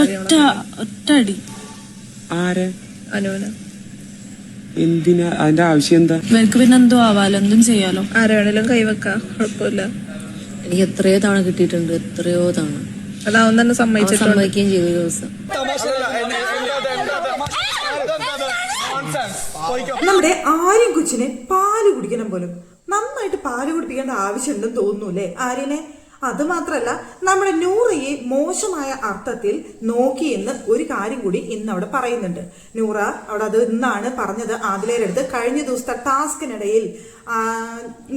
ഒറ്റ അടി. ആരെ? അനുവിന്. എന്തിനാ? അതിന്റെ ആവശ്യം എന്താ? ഇവർക്ക് പിന്നെ എന്തോ ആവാലോ, എന്തും ചെയ്യാലോ. ആരോടെങ്കിലും കൈവെക്കാം, കുഴപ്പമില്ല. എനിക്ക് എത്രയോ തവണ കിട്ടിയിട്ടുണ്ട്, എത്രയോ തവണ. അതാവൻ തന്നെ സമ്മതിക്കുകയും ചെയ്തു ദിവസം. നമ്മുടെ ആര്യൻ കൊച്ചിനെ പാല് കുടിക്കണം പോലും നന്നായിട്ട് പാല് കുടിപ്പിക്കേണ്ട ആവശ്യമുണ്ടെന്ന് തോന്നുന്നു ആര്യനെ. അത് മാത്രല്ല, നമ്മുടെ നൂറയെ മോശമായ അർത്ഥത്തിൽ നോക്കിയെന്ന് ഒരു കാര്യം കൂടി ഇന്ന് അവിടെ പറയുന്നുണ്ട്. നൂറ അവിടെ അത് ഇന്നാണ് പറഞ്ഞത് ആദിലയുടെ കഴിഞ്ഞ ദിവസത്തെ ടാസ്കിനിടയിൽ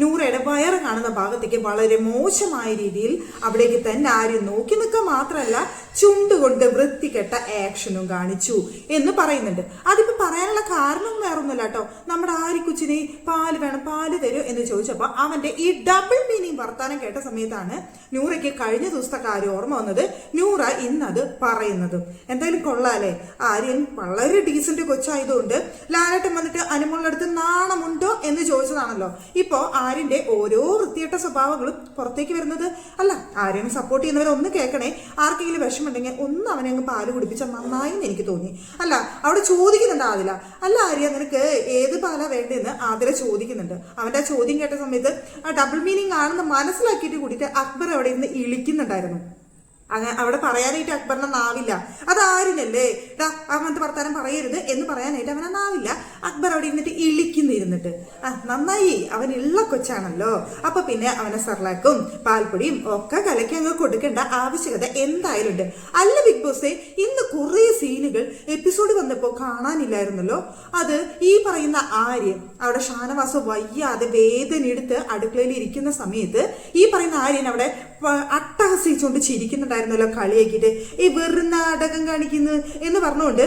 നൂറയുടെ വയറ് കാണുന്ന ഭാഗത്തേക്ക് വളരെ മോശമായ രീതിയിൽ അവിടേക്ക് തന്നെ ആരും നോക്കി നിൽക്കുക മാത്രമല്ല ചുണ്ടുകൊണ്ട് വൃത്തികെട്ട ആക്ഷനും കാണിച്ചു എന്ന് പറയുന്നുണ്ട്. അതിപ്പോ പറയാനുള്ള കാരണം വേറൊന്നുമില്ല കേട്ടോ. നമ്മുടെ ആര്യക്കുച്ചിനെ പാല് വേണം, പാല് തരൂ എന്ന് ചോദിച്ചപ്പോ അവന്റെ ഈ ഡബിൾ മീനിങ് വർത്താനം കേട്ട സമയത്താണ് നൂറയ്ക്ക് കഴിഞ്ഞ ദിവസത്തെ കാര്യം ഓർമ്മ വന്നത്. നൂറ ഇന്നത് പറയുന്നത് എന്തായാലും കൊള്ളാലേ. ആര്യൻ വളരെ ഡീസന്റ് കൊച്ചായതുകൊണ്ട് ലാലേട്ടൻ വന്നിട്ട് അനുമോളുടെ അടുത്ത് നാണമുണ്ടോ എന്ന് ചോദിച്ചതാണല്ലോ. ഇപ്പോ ആര്യന്റെ ഓരോ വൃത്തികെട്ട സ്വഭാവങ്ങളും പുറത്തേക്ക് വരുന്നത്. അല്ല, ആര്യനെ സപ്പോർട്ട് ചെയ്യുന്നവരെ ഒന്ന് കേൾക്കണേ. ആർക്കെങ്കിലും വിഷമുണ്ടെങ്കിൽ ഒന്ന് അവനെ അങ്ങ് പാല് കുടിപ്പിച്ചാൽ നന്നായി എന്ന് എനിക്ക് തോന്നി. അല്ല, അവിടെ ചോദിക്കുന്നുണ്ട് ആദില, അല്ല ആര്യ നിനക്ക് ഏത് പാലാ വേണ്ടതെന്ന് ആദില ചോദിക്കുന്നുണ്ട്. അവന്റെ ആ ചോദ്യം കേട്ട സമയത്ത് ആ ഡബിൾ മീനിങ് ആണെന്ന് മനസ്സിലാക്കിയിട്ട് കൂടിയിട്ട് അക്ബർ അവിടെ ഇരുന്ന് ഇളിക്കുന്നുണ്ടായിരുന്നു. അങ്ങനെ അവിടെ പറയാനായിട്ട് അക്ബറിനെ നാവില്ല. അത് ആര്യനല്ലേ അവനത്തെ വർത്താനം പറയരുത് എന്ന് പറയാനായിട്ട് അവനെ നാവില്ല. അക്ബർ അവിടെ ഇരുന്നിട്ട് ഇളിക്കുന്നിരുന്നിട്ട് നന്നായി, അവൻ ഉള്ള കൊച്ചാണല്ലോ, അപ്പൊ പിന്നെ അവനെ സർലാക്കും പാൽപ്പൊടിയും ഒക്കെ കലക്കി അങ്ങ് കൊടുക്കേണ്ട ആവശ്യകത എന്തായാലും ഉണ്ട്. അല്ല ബിഗ് ബോസേ, ഇന്ന് കുറെ സീനുകൾ എപ്പിസോഡ് വന്നപ്പോ കാണാനില്ലായിരുന്നല്ലോ. അത് ഈ പറയുന്ന ആര്യൻ അവിടെ ഷാനവാസ് വയ്യാതെ വേദന എടുത്ത് അടുക്കളയിൽ ഇരിക്കുന്ന സമയത്ത് ഈ പറയുന്ന ആര്യൻ അവിടെ അട്ടഹസിച്ചുകൊണ്ട് ചിരിക്കുന്നുണ്ടായിരുന്നല്ലോ, കളിയാക്കിയിട്ട് ഈ വെറും നാടകം കാണിക്കുന്നു എന്ന് പറഞ്ഞുകൊണ്ട്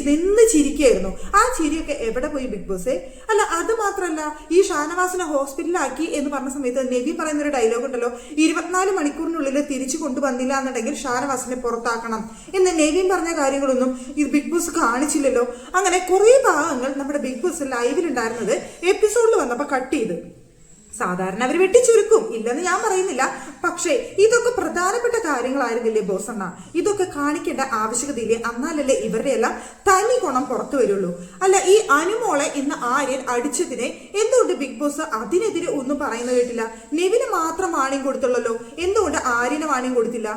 നിന്ന് ചിരിക്കുകയായിരുന്നു. ആ ചിരിയൊക്കെ എവിടെ പോയി ബിഗ് ബോസേ? അല്ല, അത് മാത്രല്ല, ഈ ഷാനവാസിനെ ഹോസ്പിറ്റലിലാക്കി എന്ന് പറഞ്ഞ സമയത്ത് നെവി പറയുന്ന ഒരു ഡയലോഗ് ഉണ്ടല്ലോ, 24 മണിക്കൂറിനുള്ളിൽ തിരിച്ചു കൊണ്ടുവന്നില്ല എന്നുണ്ടെങ്കിൽ ഷാനവാസിനെ പുറത്താക്കണം എന്ന് നെവിൻ പറഞ്ഞ കാര്യങ്ങളൊന്നും ഈ ബിഗ് ബോസ് കാണിച്ചില്ലല്ലോ. അങ്ങനെ കുറെ ഭാഗങ്ങൾ നമ്മുടെ ബിഗ് ബോസ് ലൈവിലുണ്ടായിരുന്നത് എപ്പിസോഡിൽ വന്നപ്പോ കട്ട് ചെയ്ത്. സാധാരണ അവർ വെട്ടിച്ചുരുക്കും, ഇല്ലെന്ന് ഞാൻ പറയുന്നില്ല, പക്ഷേ ഇതൊക്കെ പ്രധാനപ്പെട്ട കാര്യങ്ങളായിരുന്നില്ലേ ബോസണ്ണ? ഇതൊക്കെ കാണിക്കേണ്ട ആവശ്യകതയില്ലേ? എന്നാലല്ലേ ഇവരുടെ എല്ലാം തനി ഗുണം പുറത്തു വരുള്ളൂ. അല്ല, ഈ അനുമോളെ ഇന്ന് ആര്യൻ അടിച്ചതിനെ എന്തുകൊണ്ട് ബിഗ് ബോസ് അതിനെതിരെ ഒന്നും പറയുന്നത് കേട്ടില്ല? നെവിന് മാത്രം വാണിംഗ് കൊടുത്തുള്ളല്ലോ, എന്തുകൊണ്ട് ആര്യന് വാണിംഗ് കൊടുത്തില്ല?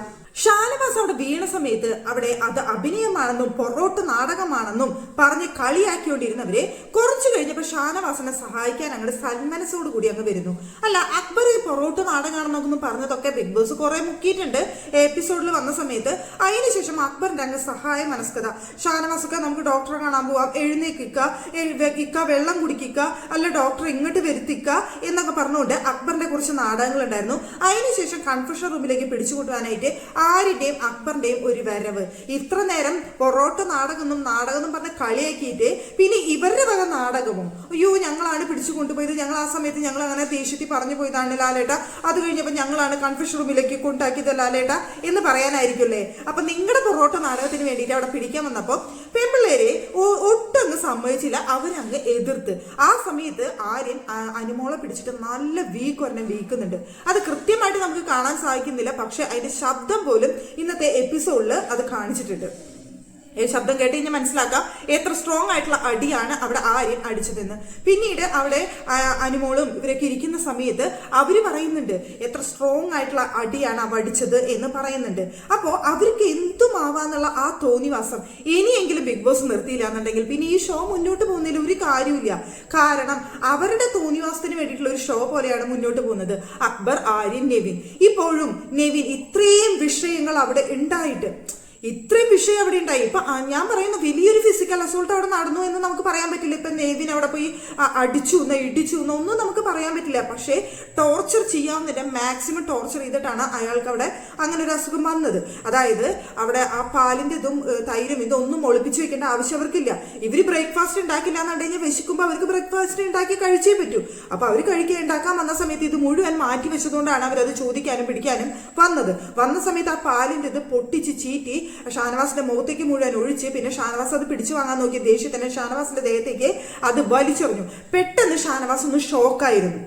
ഷാനവാസ് അവിടെ വീണ സമയത്ത് അവിടെ അത് അഭിനയമാണെന്നും പൊറോട്ട് നാടകമാണെന്നും പറഞ്ഞ് കളിയാക്കിക്കൊണ്ടിരുന്നവരെ കുറച്ചു കഴിഞ്ഞപ്പോൾ ഷാനവാസിനെ സഹായിക്കാൻ അങ്ങോട്ട് സന്മനസ്സോട് കൂടി അങ്ങ് വരുന്നു. അല്ല, അക്ബർ പൊറോട്ട് നാടകമാണെന്നൊന്നും പറഞ്ഞതൊക്കെ ബിഗ് ബോസ് കുറെ മുക്കിയിട്ടുണ്ട് എപ്പിസോഡിൽ വന്ന സമയത്ത്. അതിനുശേഷം അക്ബറിന്റെ അങ്ങ് സഹായ മനസ്കത, ഷാനവാസൊക്കെ നമുക്ക് ഡോക്ടറെ കാണാൻ പോവാം, എഴുന്നേക്കിക്ക, വെള്ളം കുടിക്കുക, അല്ല ഡോക്ടറെ ഇങ്ങോട്ട് വരുത്തിക്ക എന്നൊക്കെ പറഞ്ഞുകൊണ്ട് അക്ബറിന്റെ കുറച്ച് നാടകങ്ങൾ ഉണ്ടായിരുന്നു. അതിനുശേഷം കൺഫ്യൂഷൻ റൂമിലേക്ക് പിടിച്ചുകൊണ്ടുപോകാനായിട്ട് ആരുടെയും അക്ബറിന്റെയും ഒരു വരവ്. ഇത്ര നേരം പൊറോട്ട നാടകം പറഞ്ഞ് കളിയാക്കിയിട്ട് പിന്നെ ഇവരുടെ വക നാടകവും, അയ്യോ ഞങ്ങളാണ് പിടിച്ചു കൊണ്ടുപോയത്, ഞങ്ങൾ ആ സമയത്ത് ഞങ്ങൾ അങ്ങനെ ദേഷ്യത്തിൽ പറഞ്ഞു പോയതാണ് ലാലേട്ട, അത് കഴിഞ്ഞപ്പോൾ ഞങ്ങളാണ് കൺഫ്യൂഷൻ റൂമിലേക്ക് കൊണ്ടാക്കിയത് ലാലേട്ട എന്ന് പറയാനായിരിക്കുമല്ലേ? അപ്പൊ നിങ്ങളുടെ പൊറോട്ട നാടകത്തിന് വേണ്ടിയിട്ട് അവിടെ പിടിക്കാൻ വന്നപ്പോൾ പെൺപിള്ളേരെ ഒട്ടങ്ങ് സമ്മതിച്ചില്ല, അവരങ്ങ് എതിർത്ത്. ആ സമയത്ത് ആര്യൻ അനുമോളെ പിടിച്ചിട്ട് നല്ല വീക്കുന്നുണ്ട്. അത് കൃത്യമായിട്ട് നമുക്ക് കാണാൻ സാധിക്കുന്നില്ല, പക്ഷെ അതിന്റെ ശബ്ദം പോലും ഇന്നത്തെ എപ്പിസോഡിൽ അത് കാണിച്ചിട്ടുണ്ട്. ശബ്ദം കേട്ട് കഴിഞ്ഞാൽ മനസ്സിലാക്കാം എത്ര സ്ട്രോങ് ആയിട്ടുള്ള അടിയാണ് അവിടെ ആര്യൻ അടിച്ചതെന്ന്. പിന്നീട് അവിടെ അനുമോളും ഇവരൊക്കെ ഇരിക്കുന്ന സമയത്ത് അവര് പറയുന്നുണ്ട് എത്ര സ്ട്രോങ് ആയിട്ടുള്ള അടിയാണ് അവ അടിച്ചത് എന്ന് പറയുന്നുണ്ട്. അപ്പോ അവർക്ക് എന്തുമാവാന്നുള്ള ആ തോന്നിവാസം ഇനിയെങ്കിലും ബിഗ് ബോസ് നിർത്തിയില്ല എന്നുണ്ടെങ്കിൽ പിന്നെ ഈ ഷോ മുന്നോട്ട് പോകുന്നതിൽ ഒരു കാര്യമില്ല. കാരണം അവരുടെ തോന്നിവാസത്തിന് വേണ്ടിയിട്ടുള്ള ഒരു ഷോ പോലെയാണ് മുന്നോട്ട് പോകുന്നത്. അക്ബർ, ആര്യൻ, നെവിൻ. ഇപ്പോഴും നെവിൻ ഇത്രയും വിഷയങ്ങൾ അവിടെ ഉണ്ടായിട്ട് ഇത്രയും വിഷയം അവിടെ ഉണ്ടായി. ഇപ്പൊ ഞാൻ പറയുന്ന വലിയൊരു ഫിസിക്കൽ അസോൾട്ട് അവിടെ നടന്നു എന്ന് നമുക്ക് പറയാൻ പറ്റില്ല. ഇപ്പൊ നെവിൻ അവിടെ പോയി അടിച്ചു ഇടിച്ചു ഒന്നും നമുക്ക് പറയാൻ പറ്റില്ല. പക്ഷേ ടോർച്ചർ ചെയ്യാവുന്നതിന്റെ മാക്സിമം ടോർച്ചർ ചെയ്തിട്ടാണ് അയാൾക്ക് അവിടെ അങ്ങനെ ഒരു അസുഖം വന്നത്. അതായത് അവിടെ ആ പാലിന്റെ ഇതും തൈരും ഇതൊന്നും ഒളിപ്പിച്ചു വെക്കേണ്ട ആവശ്യം അവർക്കില്ല. ഇവര് ബ്രേക്ക്ഫാസ്റ്റ് ഉണ്ടാക്കില്ല എന്നുണ്ടെങ്കിൽ വിശക്കുമ്പോൾ അവർക്ക് ബ്രേക്ക്ഫാസ്റ്റ് ഉണ്ടാക്കി കഴിച്ചേ പറ്റൂ. അപ്പൊ അവർ ഉണ്ടാക്കാൻ വന്ന സമയത്ത് ഇത് മുഴുവൻ മാറ്റി വെച്ചതുകൊണ്ടാണ് അവരത് ചോദിക്കാനും പിടിക്കാനും വന്ന സമയത്ത് ആ പാലിന്റെ ഇത് പൊട്ടിച്ച് ചീറ്റി ഷാനവാസിന്റെ മുഖത്തേക്ക് മുഴുവൻ ഒഴിച്ച് പിന്നെ ഷാനവാസ് അത് പിടിച്ചു വാങ്ങാൻ നോക്കിയ ദേഷ്യത്തിന് ഷാനവാസിന്റെ ദേഹത്തേക്ക് അത് വലിച്ചെറിഞ്ഞു. പെട്ടെന്ന് ഷാനവാസ് ഒന്ന് ഷോക്കായിരുന്നു.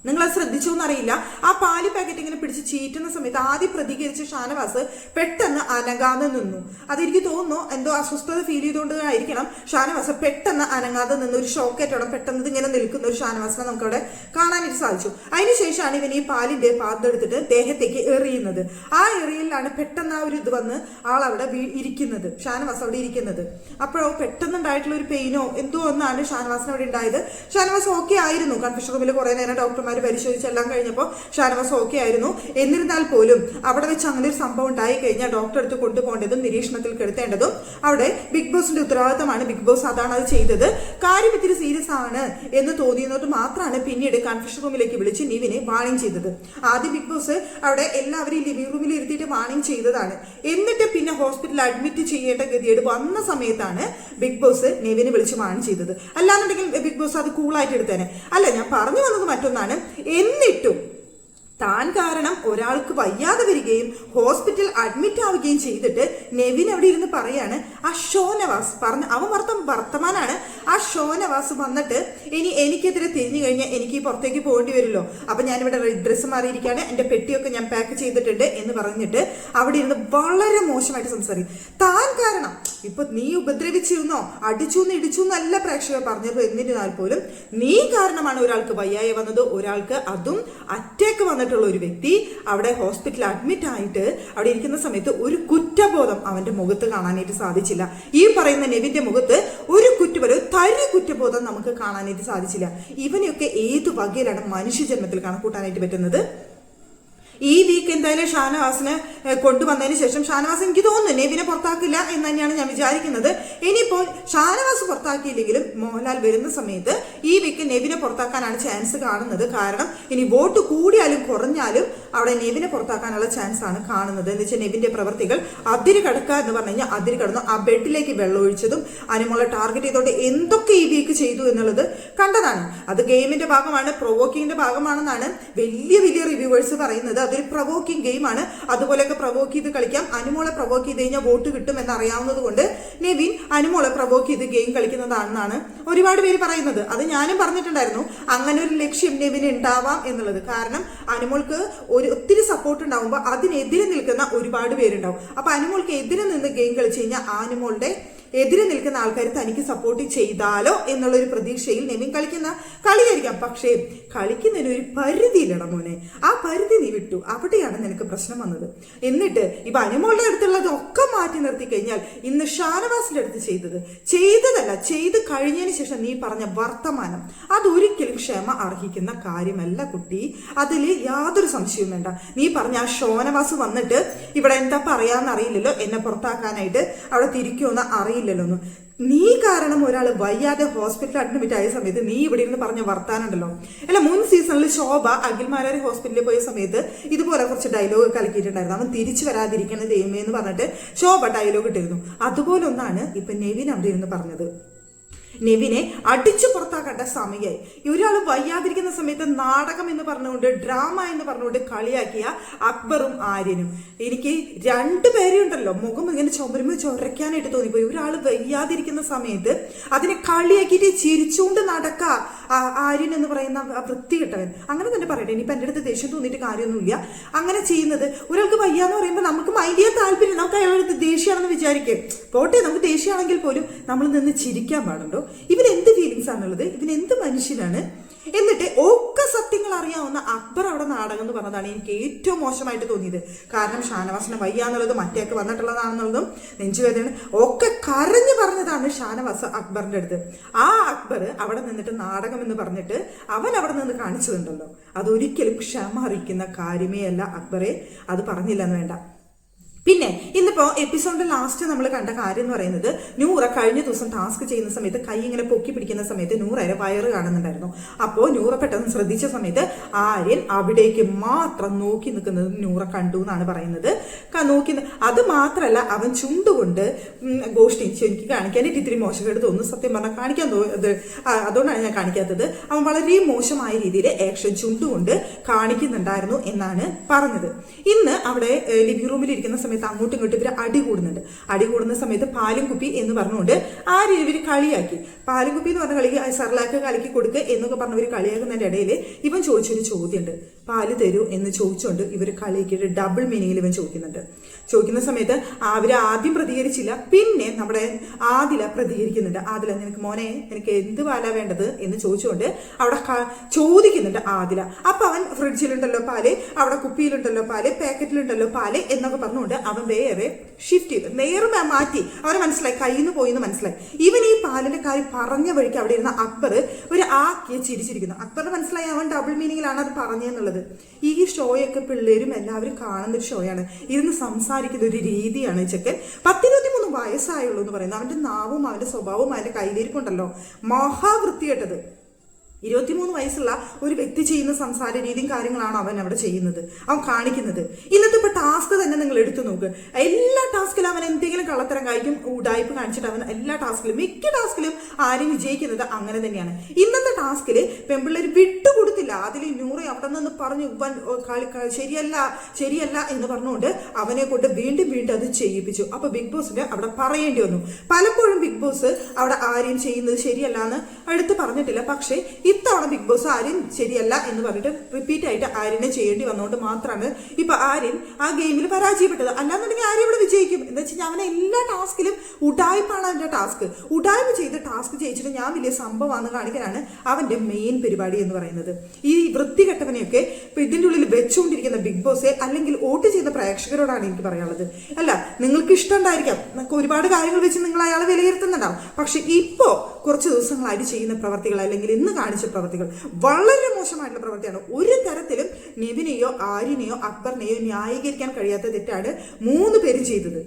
നിങ്ങൾ അത് ശ്രദ്ധിച്ചോ എന്നറിയില്ല. ആ പാല് പാക്കറ്റ് ഇങ്ങനെ പിടിച്ച് ചീറ്റുന്ന സമയത്ത് ആദ്യം പ്രതികരിച്ച ഷാനവാസ് പെട്ടെന്ന് അനങ്ങാതെ നിന്നു. അതെനിക്ക് തോന്നുന്നു എന്തോ അസ്വസ്ഥത ഫീൽ ചെയ്തുകൊണ്ടായിരിക്കണം ഷാനവാസ് പെട്ടെന്ന് അനങ്ങാതെ നിന്ന് ഒരു ഷോക്കേറ്റോടെ പെട്ടെന്ന് ഇങ്ങനെ നിൽക്കുന്ന ഒരു ഷാനവാസിനെ നമുക്ക് അവിടെ കാണാനായിട്ട് സാധിച്ചു. അതിനുശേഷമാണ് ഇവൻ ഈ പാലിന്റെ പാത്രം എടുത്തിട്ട് ദേഹത്തേക്ക് എറിയുന്നത്. ആ എറിയലിലാണ് പെട്ടെന്ന് ആ ഒരു ഇത് വന്ന് ആളവിടെ ഇരിക്കുന്നത്, ഷാനവാസ് അവിടെ ഇരിക്കുന്നത്. അപ്പോഴോ പെട്ടെന്നുണ്ടായിട്ടുള്ള ഒരു പെയിനോ എന്തോ ഒന്നാണ് ഷാനവാസിന് അവിടെ ഉണ്ടായത്. ഷാനവാസ് ഓക്കെ ആയിരുന്നു. കൺഫ്യൂഷൻ റൂമിൽ കുറെ നേരം ഡോക്ടർമാർ പരിശോധിച്ചെല്ലാം കഴിഞ്ഞപ്പോൾ ഷാനവാസ് ഓക്കെ ആയിരുന്നു. എന്നിരുന്നാൽ പോലും അവിടെ വെച്ച് അങ്ങനെ ഒരു സംഭവം ഉണ്ടായി കഴിഞ്ഞാൽ ഡോക്ടർ അടുത്ത് കൊണ്ടുപോകേണ്ടതും നിരീക്ഷണത്തിൽ കെടുത്തേണ്ടതും അവിടെ ബിഗ് ബോസിന്റെ ഉത്തരവാദിത്തമാണ്. ബിഗ് ബോസ് അതാണ് അത് ചെയ്തത്. കാര്യം ഇത്തിരി സീരിയസ് ആണ് എന്ന് തോന്നിയത് മാത്രമാണ് പിന്നീട് കൺഫ്യൂഷൻ റൂമിലേക്ക് വിളിച്ച് നിവിനെ വാണിംഗ് ചെയ്തത്. ആദ്യം ബിഗ് ബോസ് അവിടെ എല്ലാവരെയും ലിവിംഗ് റൂമിൽ ഇരുത്തിയിട്ട് വാണിംഗ് ചെയ്തതാണ്. എന്നിട്ട് പിന്നെ ഹോസ്പിറ്റലിൽ അഡ്മിറ്റ് ചെയ്യേണ്ട ഗതിയേട് വന്ന സമയത്താണ് ബിഗ് ബോസ് നെവിനെ വിളിച്ച് വാണിംഗ് ചെയ്തത്. അല്ലാന്നുണ്ടെങ്കിൽ ബിഗ് ബോസ് അത് കൂളായിട്ട് എടുത്തേനെ. അല്ല, ഞാൻ പറഞ്ഞു വന്നത് മറ്റൊന്നാണ്. എന്നിട്ടും താൻ കാരണം ഒരാൾക്ക് വയ്യാതെ വരികയും ഹോസ്പിറ്റൽ അഡ്മിറ്റ് ആവുകയും ചെയ്തിട്ട് നെവിൻ അവിടെ ഇരുന്ന് പറയാണ് ആ ഷോനവാസ് പറഞ്ഞ അവൻ വർത്തമാനാണ്. ആ ഷോനവാസ് വന്നിട്ട് ഇനി എനിക്കെതിരെ തിരിഞ്ഞു കഴിഞ്ഞാൽ എനിക്ക് പുറത്തേക്ക് പോകേണ്ടി വരുമല്ലോ, അപ്പൊ ഞാനിവിടെ ഡ്രസ്സ് മാറിയിരിക്കുകയാണ്, എന്റെ പെട്ടിയൊക്കെ ഞാൻ പാക്ക് ചെയ്തിട്ടുണ്ട് എന്ന് പറഞ്ഞിട്ട് അവിടെ ഇരുന്ന് വളരെ മോശമായിട്ട് സംസാരിക്കും. താൻ കാരണം ഇപ്പൊ നീ ഉപദ്രവിച്ചിരുന്നോ അടിച്ചു ഇടിച്ചു എന്നല്ല പ്രേക്ഷകർ പറഞ്ഞത്. എന്നിരുന്നാൽ പോലും നീ കാരണമാണ് ഒരാൾക്ക് വയ്യായ വന്നത്, ഒരാൾക്ക് അതും അറ്റാക്ക് വന്നിട്ടുള്ള ഒരു വ്യക്തി അവിടെ ഹോസ്പിറ്റലിൽ അഡ്മിറ്റ് ആയിട്ട് അവിടെ ഇരിക്കുന്ന സമയത്ത് ഒരു കുറ്റബോധം അവന്റെ മുഖത്ത് കാണാനായിട്ട് സാധിച്ചില്ല. ഈ പറയുന്ന നെവിന്റെ മുഖത്ത് ഒരു കുറ്റബോധം നമുക്ക് കാണാനായിട്ട് സാധിച്ചില്ല. ഇവനെയൊക്കെ ഏത് വകയിലാണ് മനുഷ്യജന്മത്തിൽ കണക്കൂട്ടാനായിട്ട് പറ്റുന്നത്? ഈ വീക്ക് എന്തായാലും ഷാനവാസിനെ കൊണ്ടുവന്നതിന് ശേഷം ഷാനവാസ് എനിക്ക് തോന്നുന്നു നെവിനെ പുറത്താക്കില്ല എന്ന് തന്നെയാണ് ഞാൻ വിചാരിക്കുന്നത്. ഇനിയിപ്പോൾ ഷാനവാസ് പുറത്താക്കിയില്ലെങ്കിലും മോഹൻലാൽ വരുന്ന സമയത്ത് ഈ വീക്ക് നെവിനെ പുറത്താക്കാനാണ് ചാൻസ് കാണുന്നത്. കാരണം ഇനി വോട്ട് കൂടിയാലും കുറഞ്ഞാലും അവിടെ നെവിനെ പുറത്താക്കാനുള്ള ചാൻസ് ആണ് കാണുന്നത്. എന്ന് വെച്ചാൽ നെവിന്റെ പ്രവർത്തികൾ അതിര് കടക്കുക എന്ന് പറഞ്ഞു കഴിഞ്ഞാൽ അതിര് കടന്നു. ആ ബെഡിലേക്ക് വെള്ളം ഒഴിച്ചതും അനുമോളെ ടാർഗറ്റ് ചെയ്തോണ്ട് എന്തൊക്കെ ഈ വീക്ക് ചെയ്തു എന്നുള്ളത് കണ്ടതാണ്. അത് ഗെയിമിന്റെ ഭാഗമാണ്, പ്രൊവോക്കിങ്ങിന്റെ ഭാഗമാണെന്നാണ് വലിയ റിവ്യൂവേഴ്സ് പറയുന്നത്. അതൊരു പ്രൊവോക്കിംഗ് ഗെയിമാണ്, അതുപോലെയൊക്കെ പ്രൊവോക്ക് ചെയ്ത് കളിക്കാം. അനുമോളെ പ്രൊവോക്ക് ചെയ്ത് കഴിഞ്ഞാൽ വോട്ട് കിട്ടും എന്നറിയാവുന്നത് കൊണ്ട് നെവിൻ അനുമോളെ പ്രൊവോക്ക് ചെയ്ത് ഗെയിം കളിക്കുന്നതാണെന്നാണ് ഒരുപാട് പേര് പറയുന്നത്. അത് ഞാനും പറഞ്ഞിട്ടുണ്ടായിരുന്നു, അങ്ങനെ ഒരു ലക്ഷ്യം നെവിന് ഉണ്ടാവാം എന്നുള്ളത്. കാരണം അനുമോൾക്ക് ഒത്തിരി സപ്പോർട്ട് ഉണ്ടാവുമ്പോൾ അതിനെതിരെ നിൽക്കുന്ന ഒരുപാട് പേരുണ്ടാവും. അപ്പൊ അനുമോൾക്ക് എതിരെ നിന്ന് ഗെയിം കളിച്ചു കഴിഞ്ഞാൽ അനുമോളുടെ എതിരെ നിൽക്കുന്ന ആൾക്കാർ തനിക്ക് സപ്പോർട്ട് ചെയ്താലോ എന്നുള്ളൊരു പ്രതീക്ഷയിൽ നെവിൻ കളിക്കുന്ന കളിയായിരിക്കാം. പക്ഷേ കളിക്കുന്നതിന് ഒരു പരിധിയിലട മോനെ, ആ പരിധി നീ വിട്ടു, അവിടെയാണ് നിനക്ക് പ്രശ്നം വന്നത്. എന്നിട്ട് ഇപ്പൊ അനുമോളുടെ അടുത്തുള്ളതൊക്കെ മാറ്റി നിർത്തി കഴിഞ്ഞാൽ ഇന്ന് ഷാനവാസിന്റെ അടുത്ത് ചെയ്തതല്ല, ചെയ്ത് കഴിഞ്ഞതിന് ശേഷം നീ പറഞ്ഞ വർത്തമാനം അതൊരിക്കലും ക്ഷമ അർഹിക്കുന്ന കാര്യമല്ല കുട്ടി. അതിൽ യാതൊരു സംശയവും വേണ്ട. നീ പറഞ്ഞ ആ ഷോനവാസ് വന്നിട്ട് ഇവിടെ എന്താ പറയാന്നറിയില്ലല്ലോ, എന്നെ പുറത്താക്കാനായിട്ട് അവിടെ തിരിക്കുമെന്ന് അറിയില്ലല്ലോ. നീ കാരണം ഒരാൾ വയ്യാതെ ഹോസ്പിറ്റലിൽ അഡ്മിറ്റ് ആയ സമയത്ത് നീ ഇവിടെ ഇരുന്ന് പറഞ്ഞ വർത്താനുണ്ടല്ലോ. അല്ല, മുൻ സീസണിൽ ശോഭ അഖിൽമാരാർ ഹോസ്പിറ്റലിൽ പോയ സമയത്ത് ഇതുപോലെ കുറച്ച് ഡയലോഗ് കലക്കിയിട്ടുണ്ടായിരുന്നു. അവൻ തിരിച്ചു വരാതിരിക്കണ ദൈവമേ എന്ന് പറഞ്ഞിട്ട് ശോഭ ഡയലോഗ് ഇട്ടിരുന്നു. അതുപോലെ ഒന്നാണ് ഇപ്പൊ നെവിൻ അവിടെ ഇരുന്ന് പറഞ്ഞത്. നെവിനെ അടിച്ചു പുറത്താക്കേണ്ട സമയമായി. ഒരാൾ വയ്യാതിരിക്കുന്ന സമയത്ത് നാടകം എന്ന് പറഞ്ഞുകൊണ്ട്, ഡ്രാമ എന്ന് പറഞ്ഞുകൊണ്ട് കളിയാക്കിയ അക്ബറും ആര്യനും. എനിക്ക് രണ്ടുപേരും ഉണ്ടല്ലോ മുഖം ഇങ്ങനെ ചുമരുമ്പോൾ ചൊരയ്ക്കാനായിട്ട് തോന്നിപ്പോയി. ഒരാൾ വയ്യാതിരിക്കുന്ന സമയത്ത് അതിനെ കളിയാക്കിയിട്ട് ചിരിച്ചുകൊണ്ട് നടക്ക ആര്യൻ എന്ന് പറയുന്ന വൃത്തികെട്ടവൻ. അങ്ങനെ തന്നെ പറയട്ടെ, ഇനിയിപ്പോൾ എൻ്റെ അടുത്ത് ദേഷ്യം തോന്നിയിട്ട് കാര്യമൊന്നുമില്ല. അങ്ങനെ ചെയ്യുന്നത് ഒരാൾക്ക് വയ്യാന്ന് പറയുമ്പോൾ നമുക്ക് മൈൻഡ് ചെയ്യാൻ താല്പര്യം, നമുക്ക് അയാളുടെ ദേഷ്യമാണെന്ന് വിചാരിക്കും. പോട്ടെ, നമുക്ക് ദേഷ്യമാണെങ്കിൽ പോലും നമ്മൾ നിന്ന് ചിരിക്കാൻ പാടുണ്ടോ? ഇവൻ എന്ത് ഫീലിങ്സ് ആണുള്ളത്? ഇവൻ എന്ത് മനുഷ്യനാണ്? എന്നിട്ട് ഒക്കെ സത്യങ്ങൾ അറിയാവുന്ന അക്ബർ അവിടെ നാടകം എന്ന് പറഞ്ഞതാണ് എനിക്ക് ഏറ്റവും മോശമായിട്ട് തോന്നിയത്. കാരണം ഷാനവാസിനെ വയ്യാന്നുള്ളതും മറ്റേക്ക് വന്നിട്ടുള്ളതാണെന്നുള്ളതും നെഞ്ചുവേദന ഒക്കെ കരഞ്ഞു പറഞ്ഞതാണ് ഷാനവാസ് അക്ബറിന്റെ അടുത്ത്. ആ അക്ബർ അവിടെ നിന്നിട്ട് നാടകം എന്ന് പറഞ്ഞിട്ട് അവൻ അവിടെ നിന്ന് കാണിച്ചതുണ്ടല്ലോ, അതൊരിക്കലും ക്ഷമ അറിയിക്കുന്ന കാര്യമേ അല്ല അക്ബറെ. അത് പറഞ്ഞില്ലെന്ന് വേണ്ട. പിന്നെ ഇന്നിപ്പോ എപ്പിസോഡിന്റെ ലാസ്റ്റ് നമ്മൾ കണ്ട കാര്യം എന്ന് പറയുന്നത്, നൂറ കഴിഞ്ഞ ദിവസം ടാസ്ക് ചെയ്യുന്ന സമയത്ത് കൈ ഇങ്ങനെ പൊക്കി പിടിക്കുന്ന സമയത്ത് നൂറയുടെ വയറ് കാണുന്നുണ്ടായിരുന്നു. അപ്പോൾ നൂറ പെട്ടെന്ന് ശ്രദ്ധിച്ച സമയത്ത് ആര്യൻ അവിടേക്ക് മാത്രം നോക്കി നിൽക്കുന്നത് നൂറ കണ്ടു എന്നാണ് പറയുന്നത്. നോക്കി അത് മാത്രമല്ല, അവൻ ചുണ്ടുകൊണ്ട് ഗോഷ്ടി എനിക്ക് കാണിക്കാനായിട്ട് ഇത്തിരി മോശമായിട്ട് തോന്നുന്നു. സത്യം പറഞ്ഞാൽ കാണിക്കാൻ അതുകൊണ്ടാണ് ഞാൻ കാണിക്കാത്തത്. അവൻ വളരെ മോശമായ രീതിയിൽ ആക്ഷൻ ചുണ്ടുകൊണ്ട് കാണിക്കുന്നുണ്ടായിരുന്നു എന്നാണ് പറഞ്ഞത്. ഇന്ന് അവിടെ ലിവിംഗ് റൂമിൽ ഇരിക്കുന്ന സമയത്ത് അങ്ങോട്ടും ഇങ്ങോട്ടും ഇവർ അടി കൂടുന്നുണ്ട്. അടി കൂടുന്ന സമയത്ത് പാലും കുപ്പി എന്ന് പറഞ്ഞുകൊണ്ട് ആരും ഇവർ കളിയാക്കി. പാലും കുപ്പി എന്ന് പറഞ്ഞ കളി സർലാക്ക് കലക്കി കൊടുക്കുക എന്നൊക്കെ പറഞ്ഞവർ കളിയാക്കുന്നതിന്റെ ഇടയിൽ ഇവൻ ചോദിച്ചൊരു ചോദ്യമുണ്ട്. പാല് തരൂ എന്ന് ചോദിച്ചുകൊണ്ട് ഇവർ കളിയാക്കിയിട്ട് ഡബിൾ മീനിങ്ങിൽ ഇവൻ ചോദിക്കുന്ന സമയത്ത് അവർ ആദ്യം പ്രതികരിച്ചില്ല. പിന്നെ നമ്മുടെ ആദില പ്രതികരിക്കുന്നുണ്ട്. ആദില, നിനക്ക് മോനെ എനിക്ക് എന്ത് പാലാ വേണ്ടത് എന്ന് ചോദിച്ചുകൊണ്ട് അവിടെ ചോദിക്കുന്നുണ്ട് ആദില. അപ്പൊ അവൻ ഫ്രിഡ്ജിലുണ്ടല്ലോ പാല്, അവിടെ കുപ്പിയിലുണ്ടല്ലോ പാല്, പാക്കറ്റിലുണ്ടല്ലോ പാല് എന്നൊക്കെ പറഞ്ഞുകൊണ്ട് അവൻ വേറെ ഷിഫ്റ്റ് ചെയ്ത് നേരെ മാറ്റി. അവന് മനസ്സിലായി, കയ്യിൽ നിന്ന് പോയിന്ന് മനസ്സിലായി. ഇവൻ ഈ പാലിന്റെ കാര്യം പറഞ്ഞ വഴിക്ക് അവിടെ ഇരുന്ന അക്ബർ ഒരു ആക്കിയെ ചിരിച്ചിരിക്കുന്നു. അക്ബറിന് മനസ്സിലായി അവൻ ഡബിൾ മീനിങ്ങിലാണ് അത് പറഞ്ഞെന്നുള്ളത്. ഈ ഷോയൊക്കെ പിള്ളേരും എല്ലാവരും കാണുന്ന ഒരു ഷോയാണ്. ഇരുന്ന് സംസാരിക്കുന്ന ഒരു രീതിയാണ്. ചെക്കൻ 10-23 വയസ്സായുള്ളൂ എന്ന് പറയുന്നത്. അവന്റെ നാവും അവന്റെ സ്വഭാവവും അവന്റെ കയ്യിലിരിപ്പുണ്ടല്ലോ മഹാവൃത്തികെട്ടത്. 23 വയസ്സുള്ള ഒരു വ്യക്തി ചെയ്യുന്ന സംസാര രീതിയും കാര്യങ്ങളാണ് അവൻ അവിടെ ചെയ്യുന്നത്, അവൻ കാണിക്കുന്നത്. ഇന്നത്തെ ഇപ്പൊ ടാസ്ക് തന്നെ നിങ്ങൾ എടുത്തു നോക്ക്. എല്ലാ ടാസ്കിലും അവൻ എന്തെങ്കിലും കള്ളത്തരം കാണിക്കും, ഉടായ്പ് കാണിച്ചിട്ട് അവൻ എല്ലാ ടാസ്കിലും മിക്ക ടാസ്കിലും ആരും വിജയിക്കുന്നത് അങ്ങനെ തന്നെയാണ്. ഇന്നത്തെ ടാസ്കില് പെൺപിള്ളേർ വിട്ടുകൊടുത്തില്ല. അതിൽ നൂറെ അവിടെ നിന്ന് പറഞ്ഞു ശരിയല്ല എന്ന് പറഞ്ഞുകൊണ്ട് അവനെ കൊണ്ട് വീണ്ടും അത് ചെയ്യിപ്പിച്ചു. അപ്പൊ ബിഗ് ബോസിന് അവിടെ പറയേണ്ടി വന്നു. പലപ്പോഴും ബിഗ് ബോസ് അവിടെ ആരെയും ചെയ്യുന്നത് ശരിയല്ല എന്ന് എടുത്ത് പറഞ്ഞിട്ടില്ല. പക്ഷേ ഇത്തവണ ബിഗ് ബോസ് ആര്യൻ ശരിയല്ല എന്ന് പറഞ്ഞിട്ട് റിപ്പീറ്റ് ആയിട്ട് ആര്യനെ ചെയ്യേണ്ടി വന്നുകൊണ്ട് മാത്രമാണ് ഇപ്പൊ ആര്യൻ ആ ഗെയിമിൽ പരാജയപ്പെട്ടത്. അല്ലാന്നുണ്ടെങ്കിൽ ആര്യം ഇവിടെ വിജയിക്കും. എന്താ വെച്ചാൽ അവനെ എല്ലാ ടാസ്കിലും ഉടായ്പാണ് അവന്റെ ടാസ്ക്. ഉടായ്പ ചെയ്ത് ടാസ്ക് ജയിച്ചിട്ട് ഞാൻ വലിയ സംഭവമാണെന്ന് കാണിക്കാനാണ് അവന്റെ മെയിൻ പരിപാടി എന്ന് പറയുന്നത്. ഈ വൃത്തികെട്ടവനെയൊക്കെ ഇപ്പൊ ഇതിന്റെ ഉള്ളിൽ വെച്ചുകൊണ്ടിരിക്കുന്ന ബിഗ് ബോസെ അല്ലെങ്കിൽ വോട്ട് ചെയ്ത പ്രേക്ഷകരോടാണ് എനിക്ക് പറയാനുള്ളത്. അല്ല, നിങ്ങൾക്ക് ഇഷ്ടമുണ്ടായിരിക്കാം, നിങ്ങൾക്ക് ഒരുപാട് കാര്യങ്ങൾ വെച്ച് നിങ്ങൾ അയാളെ വിലയിരുത്തുന്നുണ്ടാവും. പക്ഷെ ഇപ്പോ കുറച്ച് ദിവസങ്ങളായിട്ട് ചെയ്യുന്ന പ്രവർത്തികൾ അല്ലെങ്കിൽ ഇന്ന് കാണിച്ച പ്രവർത്തികൾ വളരെ മോശമായിട്ടുള്ള പ്രവൃത്തിയാണ്. ഒരു തരത്തിലും നിവിനെയോ ആര്യനെയോ അക്ബറിനെയോ ന്യായീകരിക്കാൻ കഴിയാത്ത തെറ്റാണ് 3 പേരും ചെയ്തത്.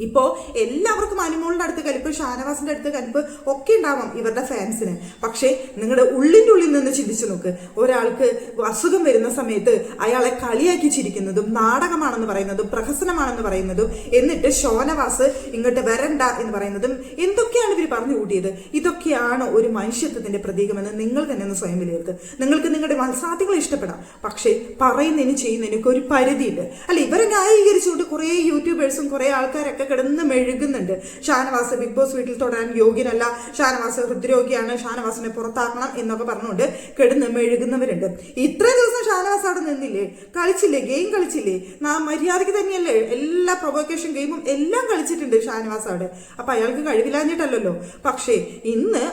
ഇപ്പോ എല്ലാവർക്കും അനുമോളുടെ അടുത്ത് കലിപ്പ്, ഷാനവാസിന്റെ അടുത്ത് കലിപ്പ് ഒക്കെ ഉണ്ടാവാം ഇവരുടെ ഫാൻസിന്. പക്ഷേ നിങ്ങളുടെ ഉള്ളിൻ്റെ ഉള്ളിൽ നിന്ന് ചിന്തിച്ചു നോക്ക്. ഒരാൾക്ക് അസുഖം വരുന്ന സമയത്ത് അയാളെ കളിയാക്കി ചിരിക്കുന്നതും നാടകമാണെന്ന് പറയുന്നതും പ്രഹസനമാണെന്ന് പറയുന്നതും എന്നിട്ട് ഷാനവാസ് ഇങ്ങോട്ട് വരണ്ട എന്ന് പറയുന്നതും എന്തൊക്കെയാണ് ഇവർ പറഞ്ഞു കൂട്ടിയത്? ഇതൊക്കെയാണ് ഒരു മനുഷ്യത്വത്തിന്റെ പ്രതീകമെന്ന് നിങ്ങൾ തന്നെ ഒന്ന് സ്വയം വിലയിരുത്ത്. നിങ്ങൾക്ക് നിങ്ങളുടെ മത്സരാർത്ഥികളെ ഇഷ്ടപ്പെടാം, പക്ഷേ പറയുന്നതിന് ചെയ്യുന്നതിനൊക്കെ ഒരു പരിധിയുണ്ട്. അല്ല, ഇവരെ ന്യായീകരിച്ചുകൊണ്ട് കുറെ യൂട്യൂബേഴ്സും കുറെ ആൾക്കാരൊക്കെ കിടന്ന് മെഴുകുന്നുണ്ട്. ഷാനവാസ് ബിഗ് ബോസ് വീട്ടിൽ തുടരാൻ യോഗ്യനല്ല, ഷാനവാസ് ഹൃദ്രോഗിയാണ്, ഷാനവാസിനെ പുറത്താക്കണം എന്നൊക്കെ പറഞ്ഞുകൊണ്ട് കിടന്ന് മെഴുകുന്നവരുണ്ട്. ഇത്രയും ദിവസം ഷാനവാസ് അവിടെ നിന്നില്ലേ, കളിച്ചില്ലേ, ഗെയിം കളിച്ചില്ലേ, മര്യാദയ്ക്ക് തന്നെയല്ലേ എല്ലാ പ്രൊവോക്കേഷൻ ഗെയിമും എല്ലാം കളിച്ചിട്ടുണ്ട് ഷാനവാസ് അവിടെ. അപ്പൊ അയാൾക്ക് കഴിവില്ലാഞ്ഞിട്ടല്ലോ. പക്ഷേ ഇന്ന്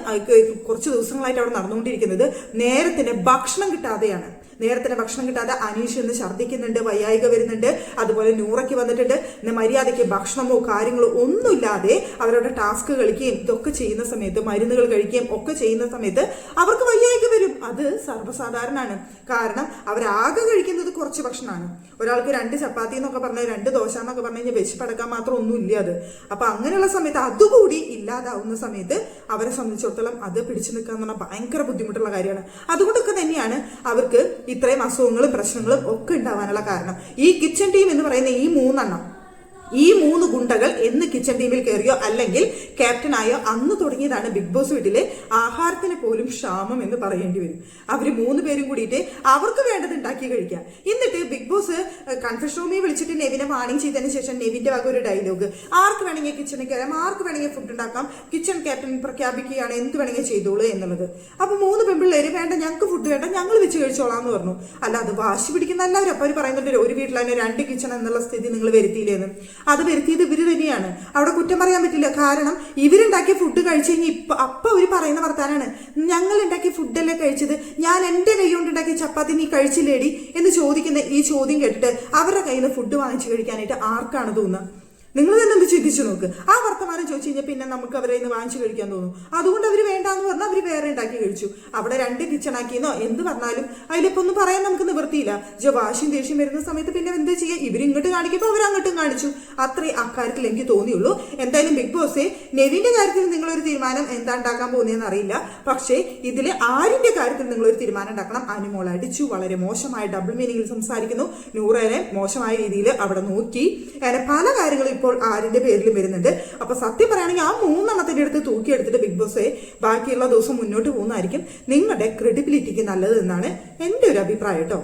കുറച്ച് ദിവസങ്ങളായിട്ട് അവിടെ നടന്നുകൊണ്ടിരിക്കുന്നത് നേരത്തിന് ഭക്ഷണം കിട്ടാതെയാണ്. നേരത്തിന് ഭക്ഷണം കിട്ടാതെ അനീഷ് എന്ന് ഛർദ്ദിക്കുന്നുണ്ട്, വയ്യായിക വരുന്നുണ്ട്, അതുപോലെ നൂറയ്ക്ക് വന്നിട്ടുണ്ട്. മര്യാദയ്ക്ക് ഭക്ഷണമോ കാര്യങ്ങളോ ഒന്നുമില്ലാതെ അവരുടെ ടാസ്ക് കളിക്കുകയും ഇതൊക്കെ ചെയ്യുന്ന സമയത്ത്, മരുന്നുകൾ കഴിക്കുകയും ഒക്കെ ചെയ്യുന്ന സമയത്ത് അവർക്ക് വയ്യായിക വരും. അത് സർവ്വസാധാരണമാണ്. കാരണം അവരാകെ കഴിക്കുന്നത് കുറച്ച് ഭക്ഷണമാണ്. ഒരാൾക്ക് 2 ചപ്പാത്തി എന്നൊക്കെ പറഞ്ഞാൽ 2 ദോശ എന്നൊക്കെ പറഞ്ഞു കഴിഞ്ഞാൽ വിശപ്പടക്കാൻ മാത്രം ഒന്നും ഇല്ല അത്. അപ്പൊ അങ്ങനെയുള്ള സമയത്ത് അതുകൂടി ഇല്ലാതാവുന്ന സമയത്ത് അവരെ സംബന്ധിച്ചിടത്തോളം അത് പിടിച്ചു നിൽക്കുക എന്ന് പറഞ്ഞാൽ ഭയങ്കര ബുദ്ധിമുട്ടുള്ള കാര്യമാണ്. അതുകൊണ്ടൊക്കെ തന്നെയാണ് അവർക്ക് ഇത്രയും അസുഖങ്ങളും പ്രശ്നങ്ങളും ഒക്കെ ഉണ്ടാവാനുള്ള കാരണം. ഈ കിച്ചൺ ടീം എന്ന് പറയുന്ന ഈ 3 ഗുണ്ടകൾ എന്ന് കിച്ചൺ ടീമിൽ കയറിയോ അല്ലെങ്കിൽ ക്യാപ്റ്റനായോ അന്ന് തുടങ്ങിയതാണ് ബിഗ് ബോസ് വീട്ടിലെ ആഹാരത്തിന് പോലും ക്ഷാമം എന്ന് പറയേണ്ടി വരും. അവർ 3 പേരും കൂടിയിട്ട് അവർക്ക് വേണ്ടത് ഉണ്ടാക്കി കഴിക്കുക. എന്നിട്ട് ബിഗ് ബോസ് കൺഫെഷൻ റൂമിൽ വിളിച്ചിട്ട് നെവിനെ വാണിംഗ് ചെയ്തതിന് ശേഷം നെവിന്റെ വക ഒരു ഡയലോഗ്, ആർക്ക് വേണമെങ്കിൽ കിച്ചണിൽ കയറാം, ആർക്ക് വേണമെങ്കിൽ ഫുഡ് ഉണ്ടാക്കാം, കിച്ചൺ ക്യാപ്റ്റൻ പ്രഖ്യാപിക്കുകയാണ്, എന്ത് വേണമെങ്കിൽ ചെയ്തോളൂ എന്നുള്ളത്. അപ്പൊ 3 പെൺപിള്ളേര് വേണ്ട, ഞങ്ങൾക്ക് ഫുഡ് വേണ്ട, ഞങ്ങൾ വെച്ച് കഴിച്ചോളാം എന്ന് പറഞ്ഞു. അല്ല, അത് വാശി പിടിക്കുന്ന എല്ലാവരും. അപ്പൊ അവർ പറയുന്നുണ്ട് ഒരു വീട്ടിൽ തന്നെ 2 കിച്ചൺ എന്നുള്ള സ്ഥിതി നിങ്ങൾ വരുത്തിയില്ലേന്ന്. അത് വരുത്തിയത് ഇവര് തന്നെയാണ്. അവിടെ കുറ്റം പറയാൻ പറ്റില്ല. കാരണം ഇവരുണ്ടാക്കിയ ഫുഡ് കഴിച്ചു കഴിഞ്ഞാൽ അപ്പൊ അവര് പറയുന്ന വർത്താനാണ്, ഞങ്ങൾ ഉണ്ടാക്കിയ ഫുഡല്ലേ കഴിച്ചത്, ഞാൻ എന്റെ കൈ കൊണ്ട് ഉണ്ടാക്കിയ ചപ്പാത്തി നീ കഴിച്ചില്ലേടി എന്ന് ചോദിക്കുന്ന ഈ ചോദ്യം കേട്ടിട്ട് അവരുടെ കയ്യിൽ നിന്ന് ഫുഡ് വാങ്ങിച്ചു കഴിക്കാനായിട്ട് ആർക്കാണ് തോന്നുക? നിങ്ങൾ തന്നെ ഒന്ന് ചിന്തിച്ചു നോക്ക്. ആ വർത്തമാനം ചോദിച്ചു കഴിഞ്ഞാൽ പിന്നെ നമുക്ക് അവരെ ഇന്ന് വാങ്ങിച്ചു കഴിക്കാൻ തോന്നും. അതുകൊണ്ട് അവർ വേണ്ടാന്ന് പറഞ്ഞാൽ അവർ വേറെ ഉണ്ടാക്കി കഴിച്ചു. അവിടെ 2 കിച്ചൺ ആക്കിയെന്നോ എന്ത് പറഞ്ഞാലും അതിലിപ്പോ ഒന്നും പറയാൻ നമുക്ക് നിവൃത്തിയില്ല. വാശിയും ദേഷ്യം വരുന്ന സമയത്ത് പിന്നെ എന്താ ചെയ്യുക? ഇവരിങ്ങോട്ട് കാണിക്കുമ്പോൾ അവരങ്ങോട്ടും കാണിച്ചു. അത്രേ അക്കാര്യത്തിൽ എനിക്ക് തോന്നിയുള്ളൂ. എന്തായാലും ബിഗ് ബോസെ നെവിന്റെ കാര്യത്തിൽ നിങ്ങളൊരു തീരുമാനം എന്താ ഉണ്ടാക്കാൻ പോകുന്നതെന്ന് അറിയില്ല. പക്ഷേ ഇതിൽ ആരിന്റെ കാര്യത്തിൽ നിങ്ങളൊരു തീരുമാനം ഉണ്ടാക്കണം. അനുമോൾ അടിച്ചു, വളരെ മോശമായ ഡബിൾ മീനിങ്ങിൽ സംസാരിക്കുന്നു, നൂറേനെ മോശമായ രീതിയിൽ അവിടെ നോക്കി, അങ്ങനെ പല കാര്യങ്ങളും ഇപ്പോൾ ആരിന്റെ പേരിലും വരുന്നുണ്ട്. അപ്പൊ സത്യം പറയുകയാണെങ്കിൽ ആ 3 എണ്ണത്തിന്റെ അടുത്ത് തൂക്കിയെടുത്തിട്ട് ബിഗ് ബോസെ ബാക്കിയുള്ള ദിവസം മുന്നോട്ട് പോകുന്നതായിരിക്കും നിങ്ങളുടെ ക്രെഡിബിലിറ്റിക്ക് നല്ലത് എന്നാണ് എൻ്റെ ഒരു അഭിപ്രായം കേട്ടോ.